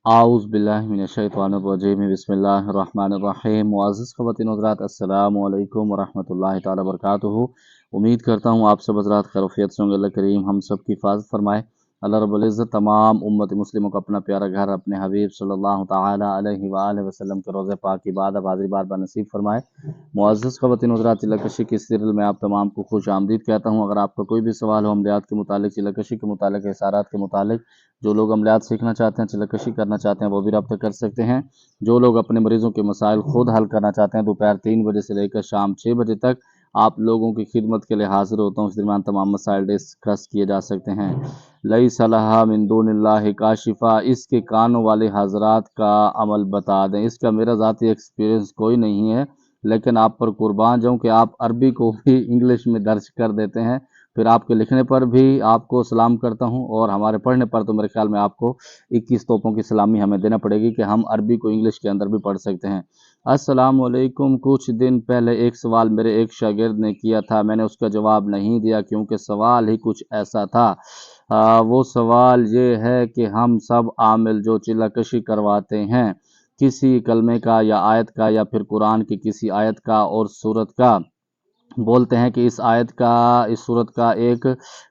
आऊज़ बिल्लाहि मिनश्शैतानिर्रजीम बिस्मिल्लाहिर्रहमानिर्रहीम। मुअज़्ज़ज़ ख़वातीन व हज़रात, अस्सलामु अलैकुम व रहमतुल्लाहि तआला व बरकातुहू। उम्मीद करता हूँ आप सब हज़रात खैरियत से होंगे। अल्लाह करीम हम सब की हिफाज़त फरमाए। अल्लाह रब्बुल इज़्ज़त तमाम उम्मत मुस्लिमों को अपना प्यारा घर अपने हबीब सल्लल्लाहु तआला अलैहि व आलिहि वसल्लम के रोज़े पाक की इबादत हाज़िरी बार बार नसीब फरमाए। मुअज़्ज़ज़ ख़वातीन व हज़रात, चिल्लाकशी की सीरियल में आप तमाम को खुश आमदीद कहता हूँ। अगर आपका कोई भी सवाल हो अमलियात के मुतालिक, चिल्लाकशी के मुतालिक, इशारात के मुतालिक, जो लोग अमलियात सीखना चाहते हैं, चिल्लाकशी करना चाहते हैं, वो भी रब्ता कर सकते हैं। जो लोग अपने मरीज़ों के मसाइल खुद हल करना चाहते हैं, दोपहर 3 बजे से लेकर शाम 6 बजे तक आप लोगों की खिदमत के लिए हाजिर होता हूँ। इस दरमियान तमाम मसाइल डिस्कस किए जा सकते हैं। लैसा लहा मिन दुनिल्लाहि काशिफा, इसके कानों वाले हजरात का अमल बता दें। इसका मेरा ज़ाती एक्सपीरियंस कोई नहीं है, लेकिन आप पर कुर्बान जाऊँ कि आप अरबी को भी इंग्लिश में दर्ज कर देते हैं। फिर आपके लिखने पर भी आपको सलाम करता हूँ, और हमारे पढ़ने पर तो मेरे ख्याल में आपको 21 तोपों की सलामी हमें देना पड़ेगी कि हम अरबी को इंग्लिश के अंदर भी पढ़ सकते हैं। अस्सलामु अलैकुम। कुछ दिन पहले एक सवाल मेरे एक शागिर्द ने किया था, मैंने उसका जवाब नहीं दिया क्योंकि सवाल ही कुछ ऐसा था। वो सवाल ये है कि हम सब आमिल जो चिल्लाकशी करवाते हैं किसी कलमे का या आयत का या फिर कुरान की किसी आयत का और सूरत का, बोलते हैं कि इस सूरत का एक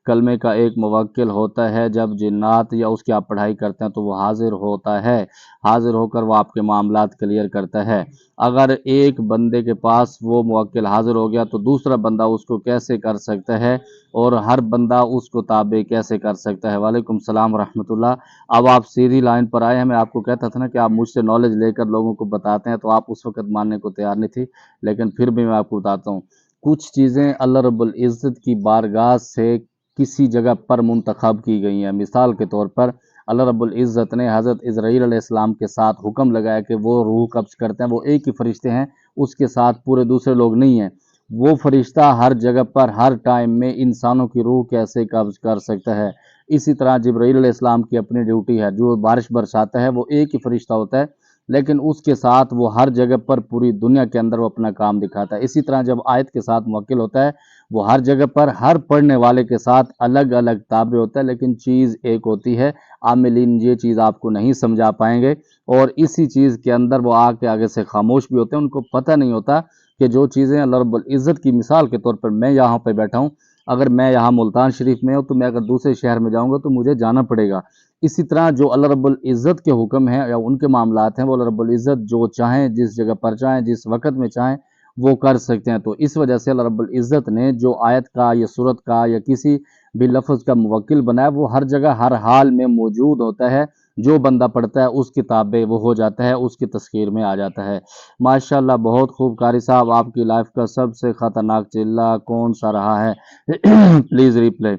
कलमे का एक मुवक्किल होता है। जब जिन्नात या उसकी आप पढ़ाई करते हैं तो वो हाजिर होता है, हाजिर होकर वो आपके मामलात क्लियर करता है। अगर एक बंदे के पास वो मुवक्किल हाजिर हो गया तो दूसरा बंदा उसको कैसे कर सकता है, और हर बंदा उसको ताबे कैसे कर सकता है? वालेकुम सलाम रहमतुल्लाह। अब आप सीधी लाइन पर आए हैं। मैं आपको कहता था ना कि आप मुझसे नॉलेज लेकर लोगों को बताते हैं, तो आप उस वक्त मानने को तैयार नहीं थी, लेकिन फिर भी मैं आपको बताता हूँ। कुछ चीज़ें अल्लाह रब्बुल इज़्ज़त की बारगाह से किसी जगह पर मुंतखब की गई हैं। मिसाल के तौर पर अल्लाह रब्बुल इज़्ज़त ने हज़रत इज़राइल अलैहिस्सलाम के साथ हुक्म लगाया कि वो रूह कब्ज़ करते हैं। वो एक ही फरिश्ते हैं, उसके साथ पूरे दूसरे लोग नहीं हैं। वो फरिश्ता हर जगह पर हर टाइम में इंसानों की रूह कैसे कब्ज़ कर सकता है? इसी तरह जिब्राईल अलैहिस्सलाम की अपनी ड्यूटी है, जो बारिश बरसाता है वो एक ही फरिश्ता होता है, लेकिन उसके साथ वो हर जगह पर पूरी दुनिया के अंदर वो अपना काम दिखाता है। इसी तरह जब आयत के साथ मुवक्किल होता है, वो हर जगह पर हर पढ़ने वाले के साथ अलग अलग ताबे होता है, लेकिन चीज़ एक होती है। आमिलीन ये चीज़ आपको नहीं समझा पाएंगे, और इसी चीज़ के अंदर वो आके आगे से खामोश भी होते हैं। उनको पता नहीं होता कि जो चीज़ें अल्लाह रब्बुल इज़्ज़त की, मिसाल के तौर पर मैं यहाँ पर बैठा हूँ, अगर मैं यहाँ मुल्तान शरीफ में हूँ तो मैं अगर दूसरे शहर में जाऊँगा तो मुझे जाना पड़ेगा। इसी तरह जो अल्लाह रब्बुल इज़्ज़त के हुक्म हैं या उनके मामलात हैं, वो अल्लाह रब्बुल इज़्ज़त जो चाहें, जिस जगह पर चाहें, जिस वक़्त में चाहें, वो कर सकते हैं। तो इस वजह से अल्लाह रब्बुल इज़्ज़त ने जो आयत का या सूरत का या किसी भी लफ्ज़ का मुवक्किल बनाया, वो हर जगह हर हाल में मौजूद होता है। जो बंदा पढ़ता है उस किताबे वो हो जाता है, उसकी तस्खीर में आ जाता है। माशाअल्लाह, बहुत खूब। कारी साहब, आपकी लाइफ का सबसे ख़तरनाक चिल्ला कौन सा रहा है? Please replay.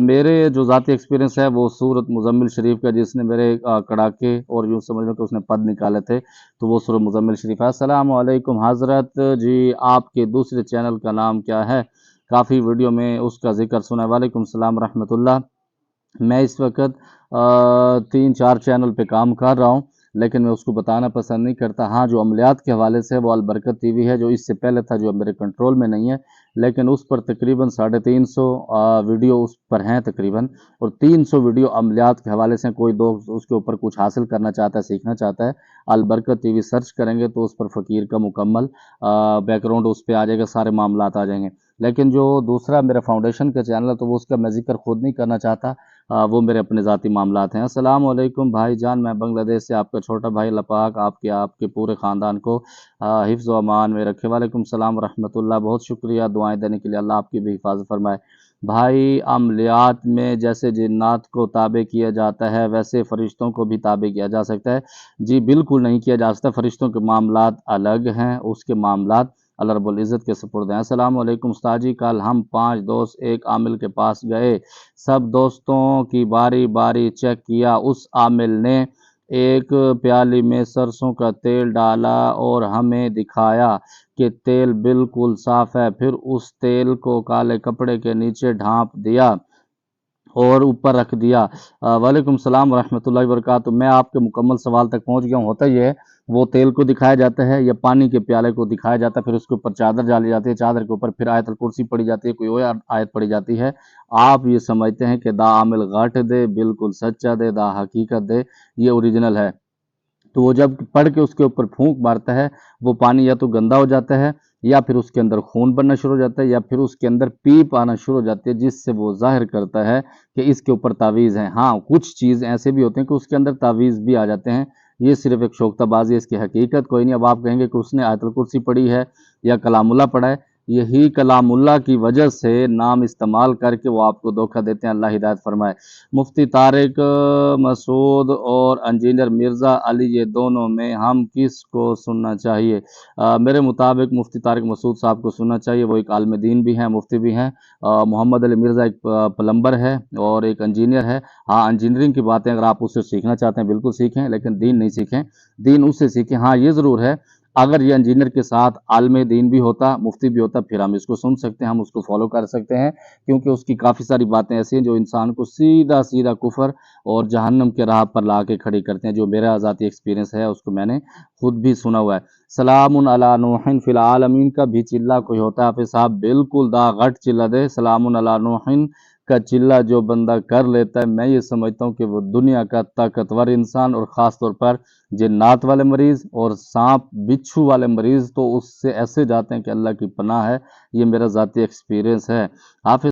मेरे जो ज़ाती एक्सपीरियंस है वो सूरत मुज़म्मिल शरीफ का, जिसने मेरे कड़ाके और यूँ समझ लो कि उसने पद निकाले थे, तो वो सूरत मुज़म्मिल शरीफ है। अस्सलामु अलैकुम हज़रत जी, आपके दूसरे चैनल का नाम क्या है? काफ़ी वीडियो में उसका ज़िक्र सुना है। वालेकुम सलाम रहमतुल्लाह। मैं इस वक्त 3-4 चैनल पे काम कर रहा हूँ, लेकिन मैं उसको बताना पसंद नहीं करता। हाँ, जो अमलियात के हवाले से वो अलबरकत टीवी है, जो इससे पहले था, जो अब मेरे कंट्रोल में नहीं है, लेकिन उस पर तकरीबन 350 वीडियो उस पर हैं तकरीबन, और 300 वीडियो अमलियात के हवाले से। कोई दोस्त उसके ऊपर कुछ हासिल करना चाहता है, सीखना चाहता है, अलबरकत टीवी सर्च करेंगे तो उस पर फ़कीर का मुकम्मल बैकग्राउंड उस पे आ जाएगा, सारे मामलात आ जाएंगे। लेकिन जो दूसरा मेरा फाउंडेशन का चैनल है, तो वो उसका मैं ज़िक्र खुद नहीं करना चाहता। वो मेरे अपने ज़ाती मामलात हैं। अस्सलाम वालेकुम भाईजान, मैं बांग्लादेश से आपका छोटा भाई, अल्लाह पाक आपके आपके पूरे ख़ानदान को हिफ्ज़ व अमान में रखे। वालेकुम सलाम रहमतुल्लाह। बहुत शुक्रिया दुआएं देने के लिए, अल्लाह आपकी भी हिफाजत फरमाए। भाई, अमलियात में जैसे जिन्नात को ताबे किया जाता है, वैसे फ़रिश्तों को भी ताबे किया जा सकता है? जी बिल्कुल नहीं किया जा सकता। फ़रिश्तों के मामलात अलग हैं, उसके मामलात अल्लाह रब्बुल इज़्ज़त के सुपुर्द हैं। अस्सलाम वालेकुम उस्ताद जी, कल हम 5 दोस्त एक आमिल के पास गए। सब दोस्तों की बारी बारी चेक किया। उस आमिल ने एक प्याली में सरसों का तेल डाला और हमें दिखाया कि तेल बिल्कुल साफ़ है। फिर उस तेल को काले कपड़े के नीचे ढाँप दिया। और ऊपर रख दिया। वालेकुम सलाम वरहमतुल्लाहि वबरकातुहू। मैं आपके मुकम्मल सवाल तक पहुंच गया हूँ। होता ये है, वो तेल को दिखाया जाता है या पानी के प्याले को दिखाया जाता है, फिर उसके ऊपर चादर डाली जाती है, चादर के ऊपर फिर आयतुल कुर्सी पड़ी जाती है, कोई और आयत पड़ी जाती है। आप ये समझते हैं कि दा आमिल गाट दे, बिल्कुल सच्चा दे, दा हकीकत दे, ये ओरिजिनल है। तो वो जब पढ़ के उसके ऊपर फूंक मारता है, वो पानी या तो गंदा हो जाता है, या फिर उसके अंदर खून बनना शुरू हो जाता है, या फिर उसके अंदर पीप आना शुरू हो जाती है, जिससे वो जाहिर करता है कि इसके ऊपर तावीज़ है। हाँ, कुछ चीज़ ऐसे भी होते हैं कि उसके अंदर तावीज़ भी आ जाते हैं। ये सिर्फ एक शोख्ताबाजी है, इसकी हकीकत कोई नहीं। अब आप कहेंगे कि उसने आयतुल कुर्सी पढ़ी है या कलामुल्लाह पढ़ा है। यही कलामुल्लाह की वजह से नाम इस्तेमाल करके वो आपको धोखा देते हैं। अल्लाह हिदायत फरमाए। मुफ्ती तारिक मसूद और इंजीनियर मिर्ज़ा अली, ये दोनों में हम किस को सुनना चाहिए? मेरे मुताबिक मुफ्ती तारिक मसूद साहब को सुनना चाहिए। वो एक आलिम दीन भी हैं, मुफ्ती भी हैं। मोहम्मद अली मिर्ज़ा एक प्लम्बर है और एक इंजीनियर है। हाँ, इंजीनियरिंग की बातें अगर आप उससे सीखना चाहते हैं बिल्कुल सीखें, लेकिन दीन नहीं सीखें, दीन उससे सीखें। हाँ, ये ज़रूर है, अगर ये इंजीनियर के साथ आलिम दीन भी होता, मुफ्ती भी होता, फिर हम इसको सुन सकते हैं, हम उसको फॉलो कर सकते हैं, क्योंकि उसकी काफ़ी सारी बातें ऐसी हैं जो इंसान को सीधा सीधा कुफर और जहन्नम के राह पर ला के खड़ी करते हैं। जो मेरा ज़ाती एक्सपीरियंस है उसको मैंने खुद भी सुना हुआ है। सलामुन अला नूहिन फिल आलमीन का भी चिल्ला कोई होता है हाफिज़ साहब? बिल्कुल दा गट चिल्ला दे। सलामुन अला नूहिन का चिल्ला जो बंदा कर लेता है, मैं ये समझता हूँ कि वो दुनिया का ताकतवर इंसान, और ख़ास तौर पर जिन्नात वाले मरीज़ और सांप बिच्छू वाले मरीज़ तो उससे ऐसे जाते हैं कि अल्लाह की पनाह है। ये मेरा ज़ाती एक्सपीरियंस है। हाफिज़